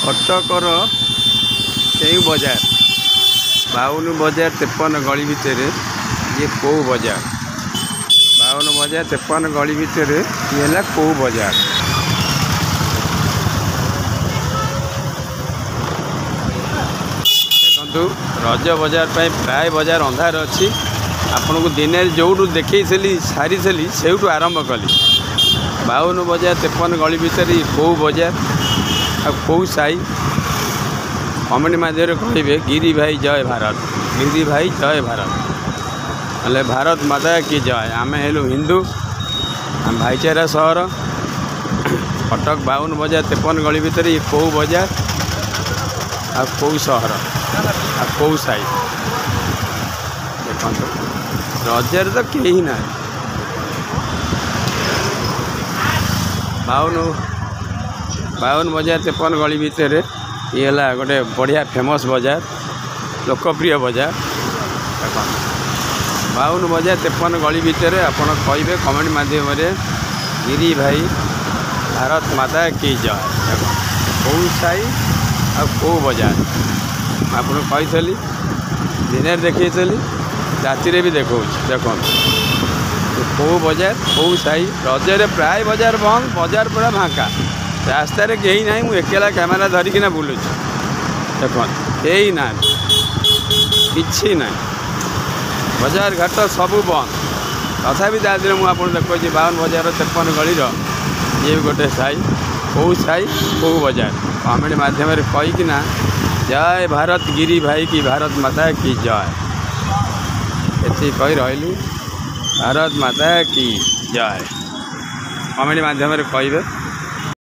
कटकर के बजार 52 बजार 53 गली भितर ये कौ बजार 52 बजार 53 गली भितर ये है कौ बजार। देखु रज बजार प्राय बजार अंधार अच्छी आपन को दिन जो देखे सारी से आरंभ कली 52 बजार 53 गली भितर कौ बजार आ कौ साई कमेंट माध्यम कहे गिरी भाई जय भारत, गिरी भाई जय भारत हेल्ले भारत माता की जय। आम हेलु हिंदू आम भाईचारा सहर कटक 52 बजार 53 गली भितर ये कौ बजार आ कौ सहर आ कौ साई देखो रजर तो कहीं ना 52 बजार 53 गली भितर ये है गोटे बढ़िया फेमस बजार लोकप्रिय बजार। 52 बजार 53 गली भितर आपड़ कहे कमेंट माध्यम गिरी भाई भारत माता की जय। कौ साई आ कौ बजार आपको कही दिन देखी राति भी देखा देखो कौ बजार कौ साई रजरे प्राय बजार बंद बजार पूरा फाँका रास्तार कहीं ना मुझे एकेला कैमेरा धरिकिना बुलूँ देख कहीं ना कि ना बजार घाट सब बंद तथापि दिन मुझे देखो 52 बजार 53 गली ये गोटे साई कौ बजार कमेंट माध्यम कहीकिना जय भारत गिरी भाई की भारत माता की जय ये कही रही भारत माता की जय कमेंट माध्यम कहे।